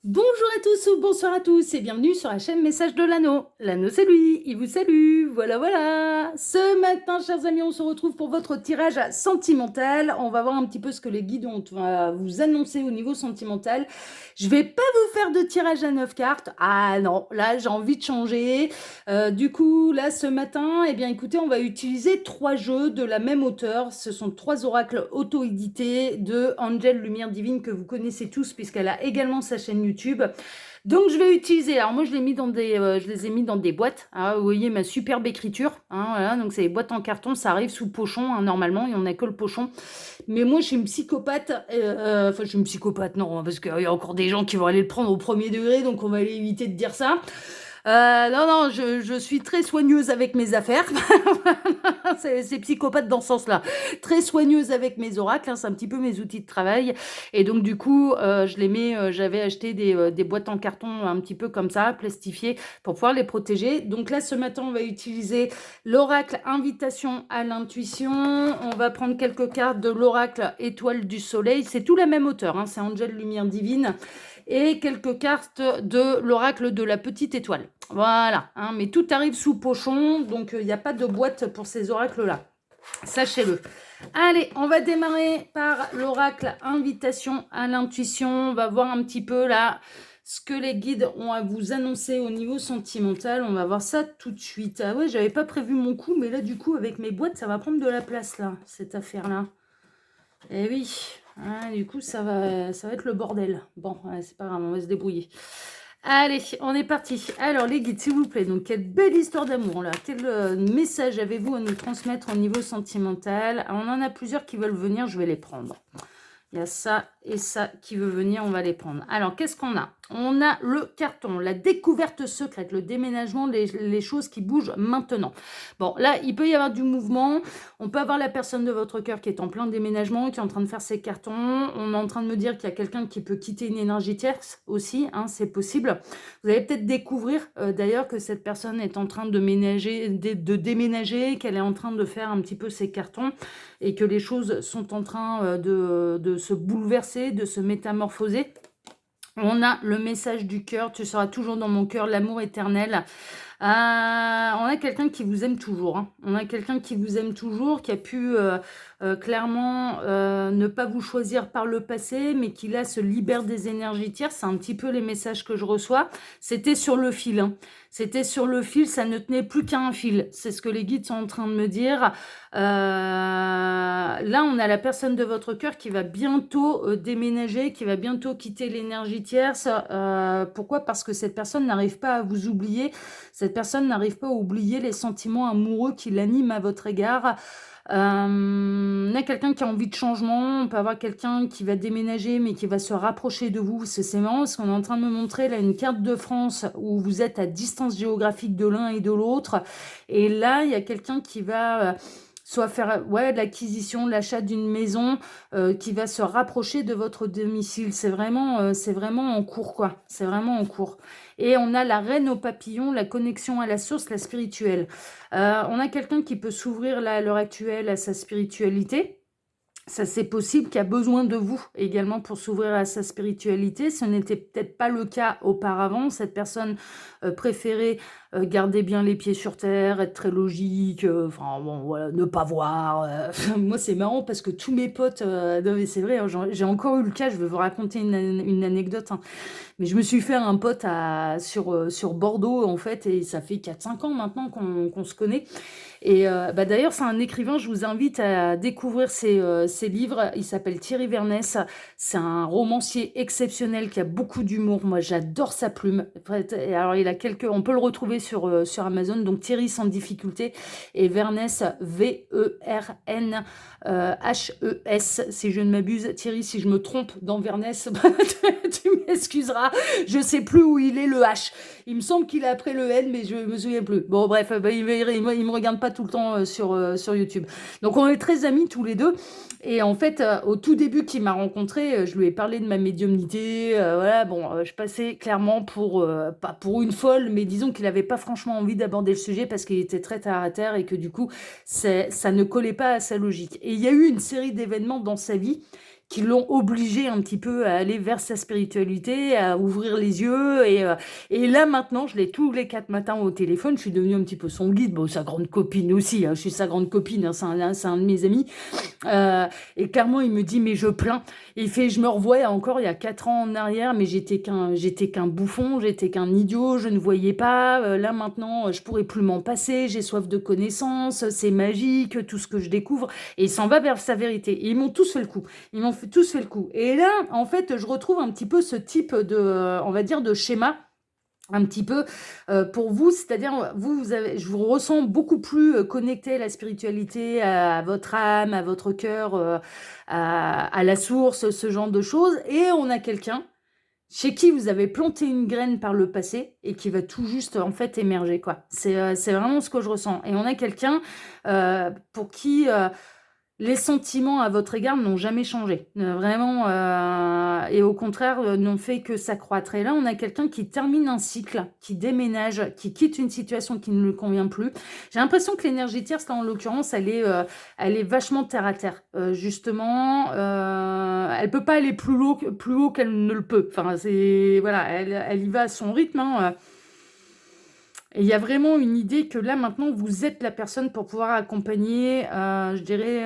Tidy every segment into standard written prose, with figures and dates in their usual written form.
Bonjour à tous ou bonsoir à tous et bienvenue sur la chaîne Message de l'Anneau. L'Anneau c'est lui, il vous salue, voilà. Ce matin, chers amis, on se retrouve pour votre tirage sentimental. On va voir un petit peu ce que les guides ont à vous annoncer au niveau sentimental. Je vais pas vous faire de tirage à 9 cartes. Ah non, là j'ai envie de changer. Du coup, là ce matin, eh bien écoutez, on va utiliser 3 jeux de la même auteure. Ce sont 3 oracles auto-édités de Angel Lumière Divine que vous connaissez tous puisqu'elle a également sa chaîne YouTube. Donc je vais utiliser, alors moi je les ai mis dans des boîtes, hein, vous voyez ma superbe écriture, hein, voilà, donc c'est des boîtes en carton, ça arrive sous pochon, hein, normalement, il n'y en a que le pochon. Mais moi je suis une psychopathe, enfin je suis une psychopathe, non, parce qu'il y a encore des gens qui vont aller le prendre au premier degré, donc on va éviter de dire ça. Non, je suis très soigneuse avec mes affaires. C'est psychopathe dans ce sens-là. Très soigneuse avec mes oracles, hein, c'est un petit peu mes outils de travail. Et donc, du coup, je les mets, j'avais acheté des boîtes en carton un petit peu comme ça, plastifiées, pour pouvoir les protéger. Donc là, ce matin, on va utiliser l'oracle Invitation à l'intuition. On va prendre quelques cartes de l'oracle Étoile du Soleil. C'est tout la même hauteur, hein, c'est Angel Lumière Divine. Et quelques cartes de l'oracle de la petite étoile. Voilà, hein, mais tout arrive sous pochon, donc il n'y a pas de boîte pour ces oracles-là. Sachez-le. Allez, on va démarrer par l'oracle Invitation à l'intuition. On va voir un petit peu là ce que les guides ont à vous annoncer au niveau sentimental. On va voir ça tout de suite. Ah ouais, j'avais pas prévu mon coup, mais là du coup avec mes boîtes, ça va prendre de la place là, cette affaire-là. Eh oui, ah, du coup ça va être le bordel. Bon, ouais, c'est pas grave, on va se débrouiller. Allez, on est parti. Alors, les guides, s'il vous plaît. Donc, quelle belle histoire d'amour, là. Quel message avez-vous à nous transmettre au niveau sentimental? On en a plusieurs qui veulent venir, je vais les prendre. Il y a ça et ça qui veut venir, on va les prendre. Alors, qu'est-ce qu'on a? On a le carton, la découverte secrète, le déménagement, les choses qui bougent maintenant. Bon, là, il peut y avoir du mouvement. On peut avoir la personne de votre cœur qui est en plein déménagement, qui est en train de faire ses cartons. On est en train de me dire qu'il y a quelqu'un qui peut quitter une énergie tierce aussi, hein, c'est possible. Vous allez peut-être découvrir d'ailleurs que cette personne est en train de déménager, qu'elle est en train de faire un petit peu ses cartons et que les choses sont en train de se bouleverser, de se métamorphoser. On a le message du cœur, tu seras toujours dans mon cœur, l'amour éternel. On a quelqu'un qui vous aime toujours. Hein. On a quelqu'un qui vous aime toujours, qui a pu clairement ne pas vous choisir par le passé, mais qui là se libère des énergies tierces. C'est un petit peu les messages que je reçois. C'était sur le fil. Hein. C'était sur le fil, ça ne tenait plus qu'à un fil. C'est ce que les guides sont en train de me dire. Là, on a la personne de votre cœur qui va bientôt déménager, qui va bientôt quitter l'énergie tierce. Pourquoi? Parce que cette personne n'arrive pas à vous oublier. Cette personne n'arrive pas à oublier les sentiments amoureux qui l'animent à votre égard. On a quelqu'un qui a envie de changement, on peut avoir quelqu'un qui va déménager mais qui va se rapprocher de vous. C'est marrant parce qu'on est en train de me montrer là une carte de France où vous êtes à distance géographique de l'un et de l'autre. Et là, il y a quelqu'un qui va soit faire de l'acquisition, l'achat d'une maison qui va se rapprocher de votre domicile. C'est vraiment en cours, quoi. C'est vraiment en cours. Et on a la reine aux papillons, la connexion à la source, la spirituelle. On a quelqu'un qui peut s'ouvrir là, à l'heure actuelle à sa spiritualité. Ça, c'est possible, qui a besoin de vous également pour s'ouvrir à sa spiritualité. Ce n'était peut-être pas le cas auparavant. Cette personne préférait garder bien les pieds sur terre, être très logique, enfin bon, voilà, ne pas voir. Moi, c'est marrant parce que tous mes potes, non, mais c'est vrai, hein, j'ai encore eu le cas, je vais vous raconter une anecdote, hein. Mais je me suis fait un pote sur Bordeaux, en fait, et ça fait 4-5 ans maintenant qu'on se connaît. Et d'ailleurs, c'est un écrivain, je vous invite à découvrir ses livres. Il s'appelle Thierry Vernès. C'est un romancier exceptionnel qui a beaucoup d'humour. Moi, j'adore sa plume. Et alors, on peut le retrouver sur Amazon. Donc, Thierry sans difficulté. Et Vernès, Vernhes, si je ne m'abuse. Thierry, si je me trompe dans Vernès, tu m'excuseras. Je sais plus où il est le H. Il me semble qu'il a après le N, mais je me souviens plus. Bon, bref, il me regarde pas tout le temps sur YouTube. Donc, on est très amis tous les deux. Et en fait, au tout début qu'il m'a rencontré, je lui ai parlé de ma médiumnité. Voilà, bon, je passais clairement pas pour une folle, mais disons qu'il n'avait pas franchement envie d'aborder le sujet parce qu'il était très terre à terre et que du coup, ça ne collait pas à sa logique. Et il y a eu une série d'événements dans sa vie qui l'ont obligé un petit peu à aller vers sa spiritualité, à ouvrir les yeux. Et là, maintenant, je l'ai tous les 4 matins au téléphone. Je suis devenue un petit peu son guide. Bon, sa grande copine aussi. Je suis sa grande copine. C'est un de mes amis. Et clairement, il me dit, mais je plains. Il fait, je me revois encore il y a 4 ans en arrière, mais j'étais qu'un bouffon, j'étais qu'un idiot, je ne voyais pas. Là, maintenant, je pourrais plus m'en passer. J'ai soif de connaissances. C'est magique, tout ce que je découvre. Et il s'en va vers sa vérité. Et ils m'ont tous fait le coup. Ils m'ont tous fait le coup. Et là, en fait, je retrouve un petit peu ce type de, on va dire, de schéma un petit peu pour vous, c'est-à-dire je vous ressens beaucoup plus connecté à la spiritualité, à votre âme, à votre cœur, à la source, ce genre de choses. Et on a quelqu'un chez qui vous avez planté une graine par le passé et qui va tout juste en fait émerger, quoi. C'est vraiment ce que je ressens. Et on a quelqu'un pour qui les sentiments à votre égard n'ont jamais changé. Vraiment, et au contraire, n'ont fait que s'accroître. Et là, on a quelqu'un qui termine un cycle, qui déménage, qui quitte une situation qui ne lui convient plus. J'ai l'impression que l'énergie tierce, là, en l'occurrence, elle est vachement terre à terre. Justement, elle peut pas aller plus haut qu'elle ne le peut. Enfin, voilà, elle y va à son rythme, hein. Et il y a vraiment une idée que là, maintenant, vous êtes la personne pour pouvoir accompagner, je dirais,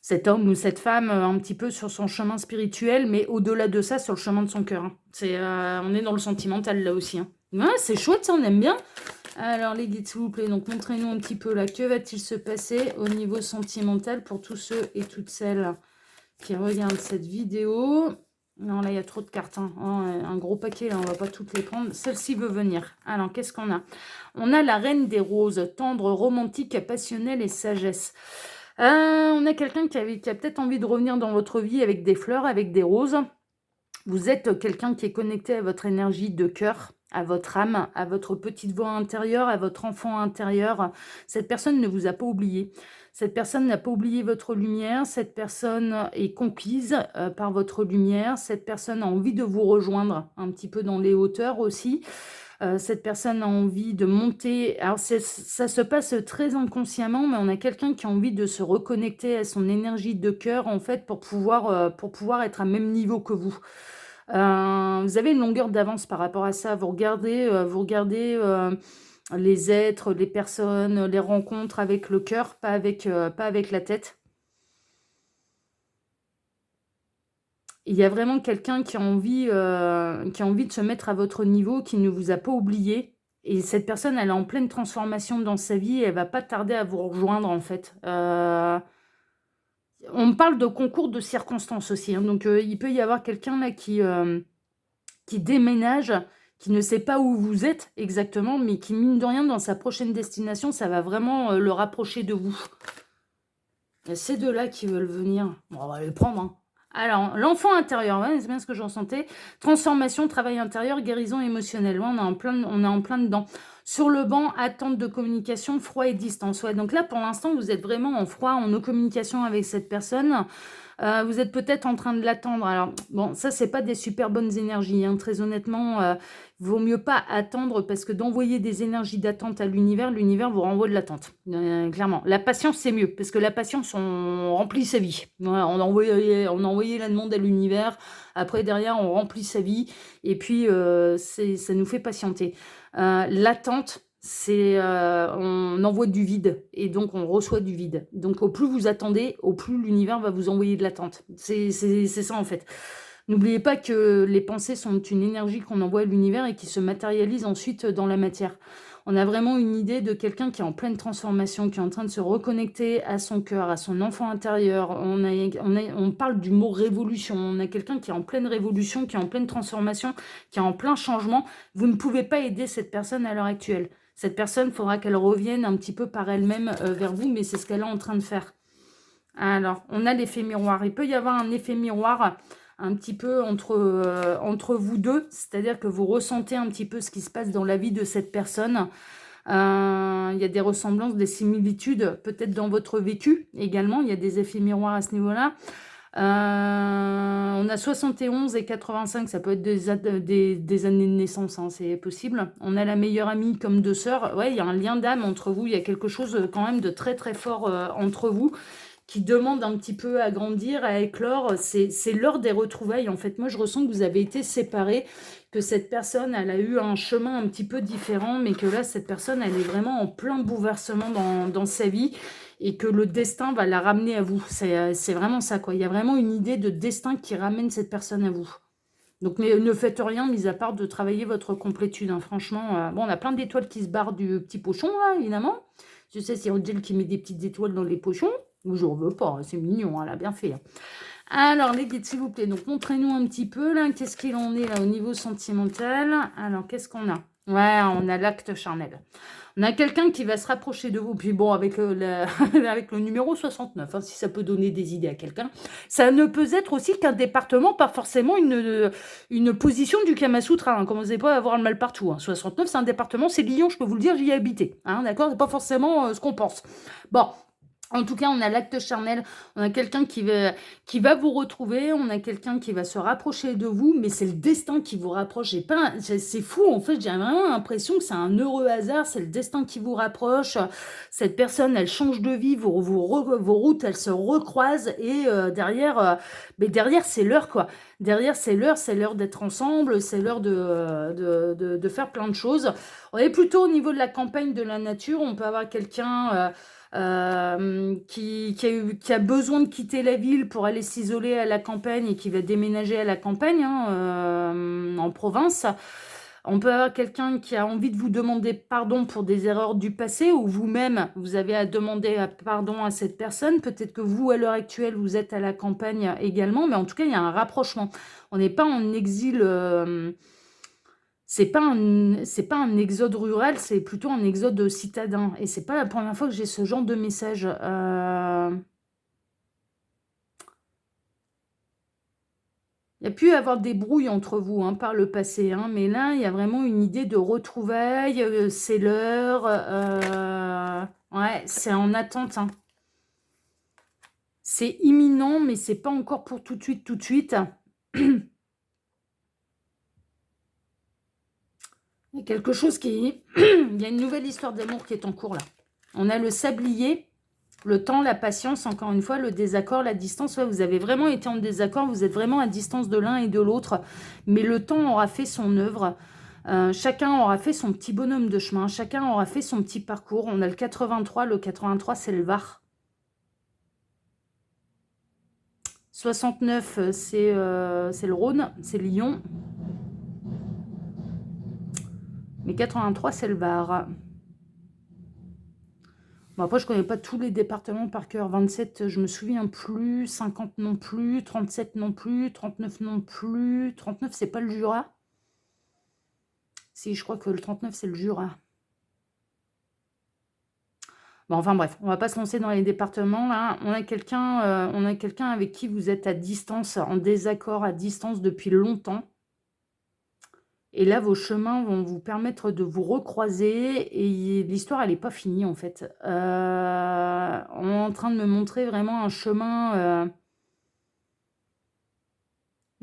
cet homme ou cette femme un petit peu sur son chemin spirituel, mais au-delà de ça, sur le chemin de son cœur, hein. On est dans le sentimental là aussi, hein. Ouais, c'est chouette, ça, on aime bien. Alors, les guides, s'il vous plaît, donc montrez-nous un petit peu là, que va-t-il se passer au niveau sentimental pour tous ceux et toutes celles qui regardent cette vidéo. Non, là, il y a trop de cartes, hein. Oh, un gros paquet, là, on va pas toutes les prendre. Celle-ci veut venir. Alors, qu'est-ce qu'on a? On a la reine des roses, tendre, romantique, passionnelle et sagesse. On a quelqu'un qui a peut-être envie de revenir dans votre vie avec des fleurs, avec des roses. Vous êtes quelqu'un qui est connecté à votre énergie de cœur, à votre âme, à votre petite voix intérieure, à votre enfant intérieur. Cette personne ne vous a pas oublié. Cette personne n'a pas oublié votre lumière. Cette personne est conquise par votre lumière. Cette personne a envie de vous rejoindre un petit peu dans les hauteurs aussi. Cette personne a envie de monter. Alors, ça se passe très inconsciemment, mais on a quelqu'un qui a envie de se reconnecter à son énergie de cœur, en fait, pour pouvoir être à même niveau que vous. Vous avez une longueur d'avance par rapport à ça. Vous regardez les êtres, les personnes, les rencontres avec le cœur, pas avec la tête. Il y a vraiment quelqu'un qui a envie de se mettre à votre niveau, qui ne vous a pas oublié. Et cette personne, elle est en pleine transformation dans sa vie et elle va pas tarder à vous rejoindre, en fait. On me parle de concours de circonstances aussi, hein. Donc, il peut y avoir quelqu'un là qui déménage, qui ne sait pas où vous êtes exactement, mais qui, mine de rien, dans sa prochaine destination, ça va vraiment le rapprocher de vous. Il y a ces deux-là qui veulent venir. Bon, on va les prendre, hein. Alors, l'enfant intérieur, ouais, c'est bien ce que j'en sentais. Transformation, travail intérieur, guérison émotionnelle. Ouais, on est en plein dedans. Sur le banc, attente de communication, froid et distance. Ouais, donc là, pour l'instant, vous êtes vraiment en froid, en no communication avec cette personne. Vous êtes peut-être en train de l'attendre. Alors, bon, ça, c'est pas des super bonnes énergies, hein. Très honnêtement, vaut mieux pas attendre parce que d'envoyer des énergies d'attente à l'univers vous renvoie de l'attente. Clairement. La patience, c'est mieux parce que la patience, on remplit sa vie. Ouais, on a envoyé la demande à l'univers. Après, derrière, on remplit sa vie. Et puis, ça nous fait patienter. L'attente, on envoie du vide et donc on reçoit du vide. Donc au plus vous attendez, au plus l'univers va vous envoyer de l'attente. C'est ça en fait. N'oubliez pas que les pensées sont une énergie qu'on envoie à l'univers et qui se matérialise ensuite dans la matière. On a vraiment une idée de quelqu'un qui est en pleine transformation, qui est en train de se reconnecter à son cœur, à son enfant intérieur. On parle du mot révolution. On a quelqu'un qui est en pleine révolution, qui est en pleine transformation, qui est en plein changement. Vous ne pouvez pas aider cette personne à l'heure actuelle. Cette personne, il faudra qu'elle revienne un petit peu par elle-même vers vous, mais c'est ce qu'elle est en train de faire. Alors, on a l'effet miroir. Il peut y avoir un effet miroir un petit peu entre vous deux, c'est-à-dire que vous ressentez un petit peu ce qui se passe dans la vie de cette personne. Il y a des ressemblances, des similitudes, peut-être dans votre vécu également. Il y a des effets miroirs à ce niveau-là. On a 71 et 85, ça peut être des années de naissance, hein, c'est possible. On a la meilleure amie comme deux sœurs. Ouais, il y a un lien d'âme entre vous. Il y a quelque chose quand même de très très fort entre vous qui demande un petit peu à grandir, à éclore. C'est l'heure des retrouvailles, en fait. Moi, je ressens que vous avez été séparés, que cette personne, elle a eu un chemin un petit peu différent, mais que là, cette personne, elle est vraiment en plein bouleversement dans sa vie et que le destin va la ramener à vous. C'est vraiment ça, quoi. Il y a vraiment une idée de destin qui ramène cette personne à vous. Donc ne faites rien, mis à part de travailler votre complétude, hein. Franchement, bon, on a plein d'étoiles qui se barrent du petit pochon, là, évidemment. Je sais, c'est Odile qui met des petites étoiles dans les pochons. Je ne veux pas, c'est mignon, hein, elle a bien fait, hein. Alors, les guides, s'il vous plaît, donc montrez-nous un petit peu, là, qu'est-ce qu'il en est, là, au niveau sentimental. Alors, qu'est-ce qu'on a? Ouais, on a l'acte charnel. On a quelqu'un qui va se rapprocher de vous, puis bon, avec, avec le numéro 69, hein, si ça peut donner des idées à quelqu'un. Ça ne peut être aussi qu'un département, pas forcément une position du Kamasutra, hein. Commencez pas à avoir le mal partout, hein. 69, c'est un département, c'est Lyon, je peux vous le dire, j'y ai habité, hein, d'accord? C'est pas forcément ce qu'on pense. Bon. En tout cas, on a l'acte charnel, on a quelqu'un qui va vous retrouver, on a quelqu'un qui va se rapprocher de vous, mais c'est le destin qui vous rapproche. C'est fou, en fait, j'ai vraiment l'impression que c'est un heureux hasard, c'est le destin qui vous rapproche. Cette personne, elle change de vie, vos routes, elles se recroisent, et derrière, c'est l'heure, quoi. Derrière, c'est l'heure d'être ensemble, c'est l'heure de faire plein de choses. On est plutôt au niveau de la campagne de la nature, on peut avoir quelqu'un... qui a besoin de quitter la ville pour aller s'isoler à la campagne et qui va déménager à la campagne, hein, en province. On peut avoir quelqu'un qui a envie de vous demander pardon pour des erreurs du passé, ou vous-même, vous avez à demander pardon à cette personne. Peut-être que vous, à l'heure actuelle, vous êtes à la campagne également, mais en tout cas, il y a un rapprochement. On n'est pas en exil... c'est pas un exode rural, c'est plutôt un exode citadin. Et c'est pas la première fois que j'ai ce genre de message. Il y a pu y avoir des brouilles entre vous, hein, par le passé, hein, mais là, il y a vraiment une idée de retrouvailles. C'est l'heure. Ouais, c'est en attente, hein. C'est imminent, mais c'est pas encore pour tout de suite, tout de suite. Il y a quelque chose qui... Il y a une nouvelle histoire d'amour qui est en cours, là. On a le sablier, le temps, la patience, encore une fois, le désaccord, la distance. Ouais, vous avez vraiment été en désaccord, vous êtes vraiment à distance de l'un et de l'autre. Mais le temps aura fait son œuvre. Chacun aura fait son petit bonhomme de chemin. Chacun aura fait son petit parcours. On a le 83. Le 83, c'est le Var. 69, c'est le Rhône, c'est Lyon. Mais 83, c'est le Var. Bon, après, je connais pas tous les départements par cœur. 27, je me souviens plus. 50 non plus. 37 non plus. 39 non plus. 39, c'est pas le Jura? Si, je crois que le 39, c'est le Jura. Bon, enfin bref, on va pas se lancer dans les départements, là. On a quelqu'un avec qui vous êtes à distance, en désaccord à distance depuis longtemps. Et là, vos chemins vont vous permettre de vous recroiser. Et l'histoire, elle n'est pas finie, en fait. On est en train de me montrer vraiment un chemin...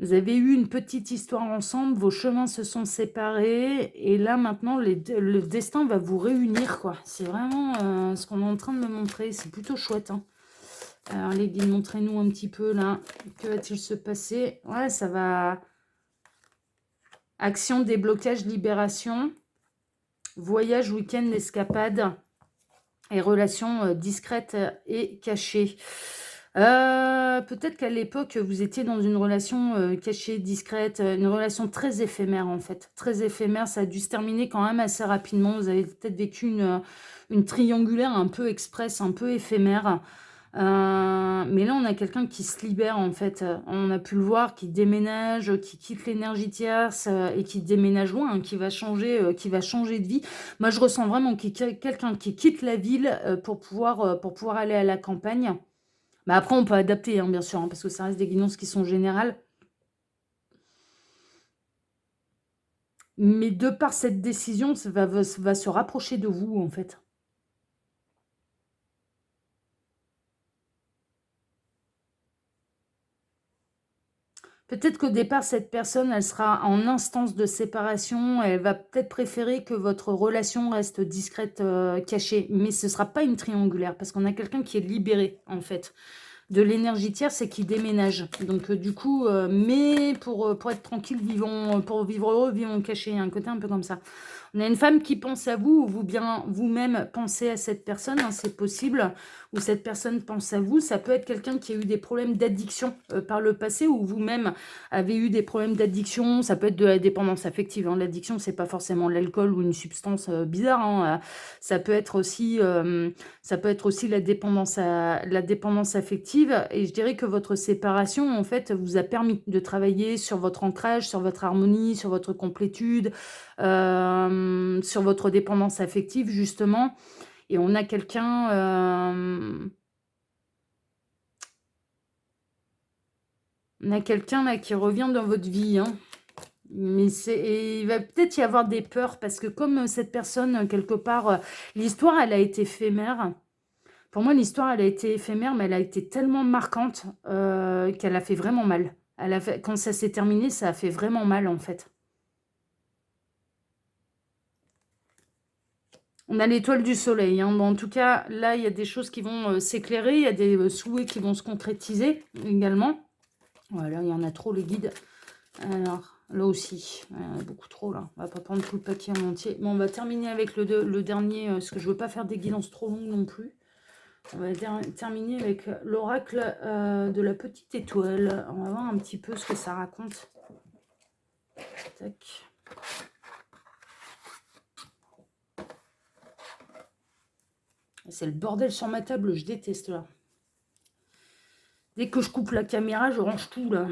Vous avez eu une petite histoire ensemble, vos chemins se sont séparés. Et là, maintenant, le destin va vous réunir, quoi. C'est vraiment ce qu'on est en train de me montrer. C'est plutôt chouette, hein. Alors, les guides, montrez-nous un petit peu, là. Que va-t-il se passer? Ouais, ça va... Action, déblocage, libération, voyage, week-end, escapade et relations discrètes et cachées. Peut-être qu'à l'époque, vous étiez dans une relation cachée, discrète, une relation très éphémère en fait. Très éphémère, ça a dû se terminer quand même assez rapidement. Vous avez peut-être vécu une triangulaire un peu express, un peu éphémère. Mais là, on a quelqu'un qui se libère, en fait. On a pu le voir, qui déménage, qui quitte l'énergie tierce et qui déménage loin, hein, qui va changer de vie. Moi, je ressens vraiment quelqu'un qui quitte la ville pour pouvoir aller à la campagne. Mais après, on peut adapter, hein, bien sûr, hein, parce que ça reste des guidonces qui sont générales. Mais de par cette décision, ça va se rapprocher de vous, en fait. Peut-être qu'au départ, cette personne, elle sera en instance de séparation. Elle va peut-être préférer que votre relation reste discrète, cachée. Mais ce ne sera pas une triangulaire parce qu'on a quelqu'un qui est libéré, en fait. De l'énergie tierce et qui déménage. Donc, du coup, mais pour être tranquille, vivons, pour vivre heureux, vivons cachés. Il y a un côté un peu comme ça. On a une femme qui pense à vous, ou vous bien vous-même pensez à cette personne, hein, c'est possible, ou cette personne pense à vous. Ça peut être quelqu'un qui a eu des problèmes d'addiction par le passé, ou vous-même avez eu des problèmes d'addiction. Ça peut être de la dépendance affective, hein. L'addiction, c'est pas forcément l'alcool ou une substance bizarre, hein. Ça peut être aussi, la dépendance affective. Et je dirais que votre séparation, en fait, vous a permis de travailler sur votre ancrage, sur votre harmonie, sur votre complétude, sur votre dépendance affective, justement. Et on a quelqu'un... on a quelqu'un là qui revient dans votre vie, hein. Mais et il va peut-être y avoir des peurs parce que comme cette personne, quelque part, l'histoire, elle a été éphémère. Pour moi, l'histoire, elle a été éphémère, mais elle a été tellement marquante qu'elle a fait vraiment mal. Quand ça s'est terminé, ça a fait vraiment mal, en fait. On a l'étoile du soleil, hein. Bon, en tout cas, là, il y a des choses qui vont s'éclairer. Il y a des souhaits qui vont se concrétiser également. Voilà, il y en a trop, les guides. Alors, là aussi, il y en a beaucoup trop, là. On va pas prendre tout le paquet en entier. Bon, on va terminer avec le dernier, parce que je veux pas faire des guidances trop longues non plus. On va terminer avec l'oracle de la petite étoile. On va voir un petit peu ce que ça raconte. Tac. C'est le bordel sur ma table, je déteste là. Dès que je coupe la caméra, je range tout là.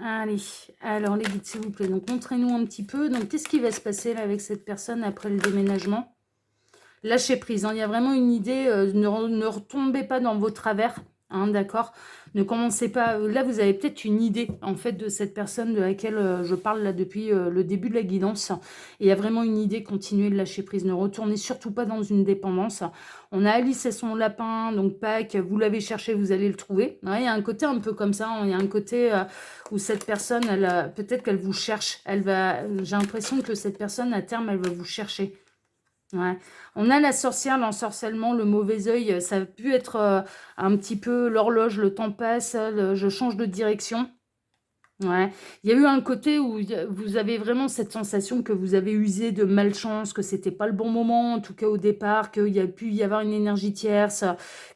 Allez, alors les guides, s'il vous plaît. Donc, montrez-nous un petit peu. Donc, qu'est-ce qui va se passer là avec cette personne après le déménagement? Lâchez prise, hein. Il y a vraiment une idée. Ne retombez pas dans vos travers. Hein, d'accord, ne commencez pas. Là, vous avez peut-être une idée en fait de cette personne de laquelle je parle là depuis le début de la guidance. Et il y a vraiment une idée, continuez de lâcher prise. Ne retournez surtout pas dans une dépendance. On a Alice et son lapin, donc Pâques, vous l'avez cherché, vous allez le trouver. Ouais, il y a un côté un peu comme ça. Hein. Il y a un côté où cette personne, peut-être qu'elle vous cherche. J'ai l'impression que cette personne, à terme, elle va vous chercher. Ouais. On a la sorcière, l'ensorcellement, le mauvais œil. Ça a pu être un petit peu l'horloge, le temps passe, je change de direction. Ouais. Il y a eu un côté où vous avez vraiment cette sensation que vous avez usé de malchance, que c'était pas le bon moment, en tout cas au départ, qu'il y a pu y avoir une énergie tierce,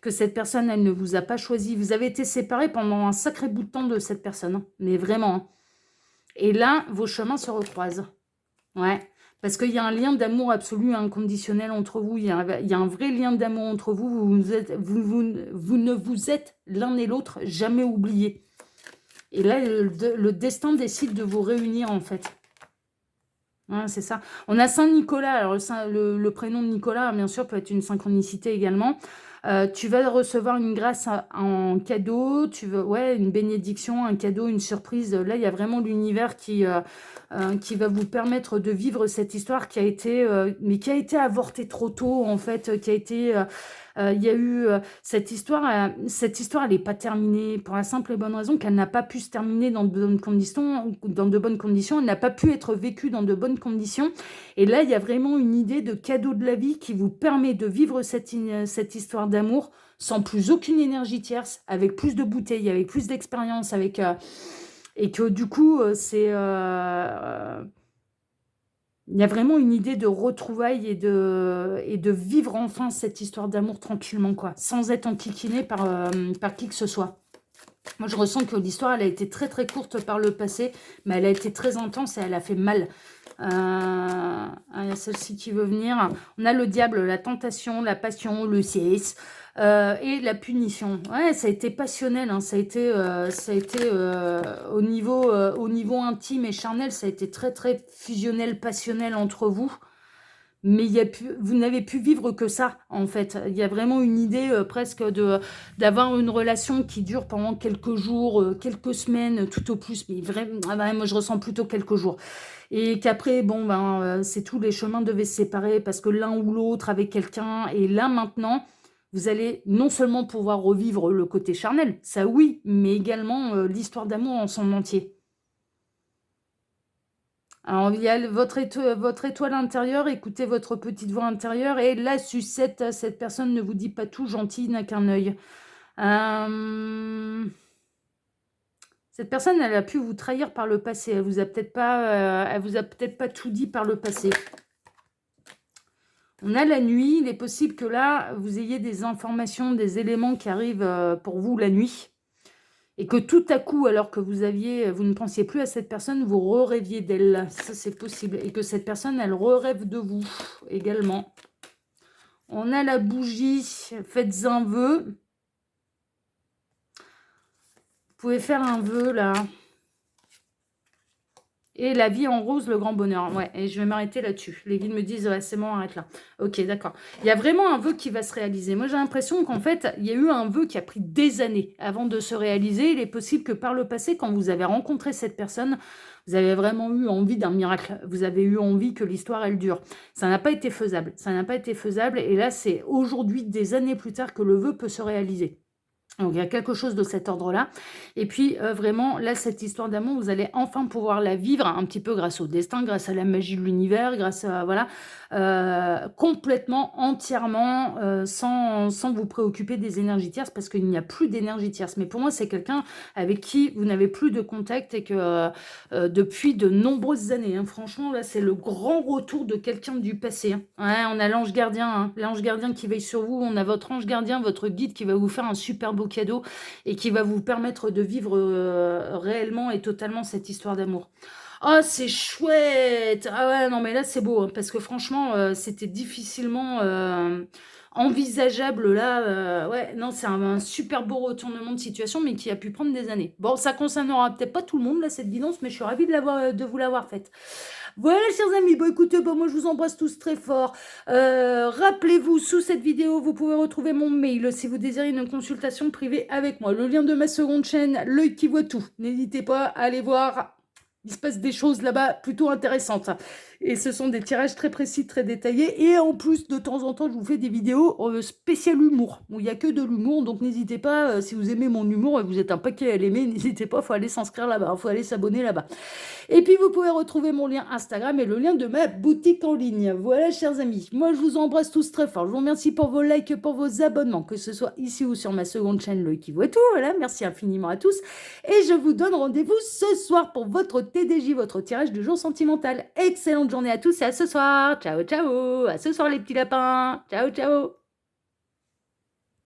que cette personne, elle ne vous a pas choisi. Vous avez été séparés pendant un sacré bout de temps de cette personne, hein. Mais vraiment, hein. Et là, vos chemins se recroisent. Ouais. Parce qu'il y a un lien d'amour absolu, inconditionnel entre vous. Il y a un vrai lien d'amour entre vous. Vous ne vous êtes l'un et l'autre jamais oubliés. Et là, le destin décide de vous réunir, en fait. Ouais, c'est ça. On a Saint-Nicolas. Alors, le prénom de Nicolas, bien sûr, peut être une synchronicité également. Tu vas recevoir une grâce en cadeau, ouais, une bénédiction, un cadeau, une surprise. Là, il y a vraiment l'univers qui va vous permettre de vivre cette histoire qui a été avortée trop tôt, en fait, il y a eu cette histoire, elle n'est pas terminée pour la simple et bonne raison qu'elle n'a pas pu se terminer dans de bonnes conditions, elle n'a pas pu être vécue dans de bonnes conditions. Et là, il y a vraiment une idée de cadeau de la vie qui vous permet de vivre cette histoire d'amour sans plus aucune énergie tierce, avec plus de bouteilles, avec plus d'expérience, et que du coup, il y a vraiment une idée de retrouvailles et de vivre enfin cette histoire d'amour tranquillement, quoi, sans être enquiquiné par qui que ce soit. Moi, je ressens que l'histoire, elle a été très très courte par le passé, mais elle a été très intense et elle a fait mal. Il y a celle-ci qui veut venir. On a le diable, la tentation, la passion, le 6 et la punition. Ouais, ça a été passionnel, hein. Ça a été au niveau intime et charnel, ça a été très très fusionnel, passionnel entre vous. Mais vous n'avez pu vivre que ça, en fait. Il y a vraiment une idée presque d'avoir une relation qui dure pendant quelques jours, quelques semaines, tout au plus. Mais vraiment, moi, je ressens plutôt quelques jours. Et qu'après, bon, c'est tout, les chemins devaient se séparer parce que l'un ou l'autre avait quelqu'un. Et là, maintenant, vous allez non seulement pouvoir revivre le côté charnel, ça oui, mais également l'histoire d'amour en son entier. Alors, il y a votre étoile intérieure, écoutez votre petite voix intérieure, et la sucette, cette personne ne vous dit pas tout, gentil, n'a qu'un œil. Cette personne, elle a pu vous trahir par le passé, elle vous a peut-être pas tout dit par le passé. On a la nuit, il est possible que là, vous ayez des informations, des éléments qui arrivent pour vous la nuit. Et que tout à coup, alors que vous ne pensiez plus à cette personne, vous rêviez d'elle. Ça, c'est possible. Et que cette personne, elle rêve de vous également. On a la bougie. Faites un vœu. Vous pouvez faire un vœu, là. Et la vie en rose, le grand bonheur. Ouais, et je vais m'arrêter là-dessus. Les guides me disent, ouais, c'est bon, arrête là. Ok, d'accord. Il y a vraiment un vœu qui va se réaliser. Moi, j'ai l'impression qu'en fait, il y a eu un vœu qui a pris des années avant de se réaliser. Il est possible que par le passé, quand vous avez rencontré cette personne, vous avez vraiment eu envie d'un miracle. Vous avez eu envie que l'histoire, elle dure. Ça n'a pas été faisable. Ça n'a pas été faisable. Et là, c'est aujourd'hui, des années plus tard, que le vœu peut se réaliser. Donc, il y a quelque chose de cet ordre-là. Et puis, vraiment, là, cette histoire d'amour, vous allez enfin pouvoir la vivre un petit peu grâce au destin, grâce à la magie de l'univers, grâce à, voilà, complètement, entièrement, sans vous préoccuper des énergies tierces, parce qu'il n'y a plus d'énergie tierce. Mais pour moi, c'est quelqu'un avec qui vous n'avez plus de contact et que depuis de nombreuses années, hein, franchement, là, c'est le grand retour de quelqu'un du passé. Hein. Ouais, on a l'ange gardien, hein, l'ange gardien qui veille sur vous, on a votre ange gardien, votre guide qui va vous faire un super beau cadeau et qui va vous permettre de vivre réellement et totalement cette histoire d'amour. Oh, c'est chouette! Ah ouais, non, mais là, c'est beau, hein, parce que franchement, c'était difficilement envisageable, là. Ouais, non, c'est un super beau retournement de situation, mais qui a pu prendre des années. Bon, ça concernera peut-être pas tout le monde, là, cette guidance, mais je suis ravie de vous l'avoir faite. Voilà, chers amis, bon, écoutez, bon, moi, je vous embrasse tous très fort. Rappelez-vous, sous cette vidéo, vous pouvez retrouver mon mail si vous désirez une consultation privée avec moi. Le lien de ma seconde chaîne, L'œil qui voit tout. N'hésitez pas à aller voir. Il se passe des choses là-bas plutôt intéressantes. Et ce sont des tirages très précis, très détaillés. Et en plus, de temps en temps, je vous fais des vidéos spéciales humour, où il n'y a que de l'humour. Donc n'hésitez pas, si vous aimez mon humour et vous êtes un paquet à l'aimer, n'hésitez pas, il faut aller s'inscrire là-bas, il faut aller s'abonner là-bas. Et puis, vous pouvez retrouver mon lien Instagram et le lien de ma boutique en ligne. Voilà, chers amis. Moi, je vous embrasse tous très fort. Je vous remercie pour vos likes, pour vos abonnements, que ce soit ici ou sur ma seconde chaîne, L'œil qui voit tout. Voilà, merci infiniment à tous. Et je vous donne rendez-vous ce soir pour votre TDJ, votre tirage du jour sentimental. Excellente journée à tous et à ce soir. Ciao, ciao. À ce soir, les petits lapins. Ciao, ciao.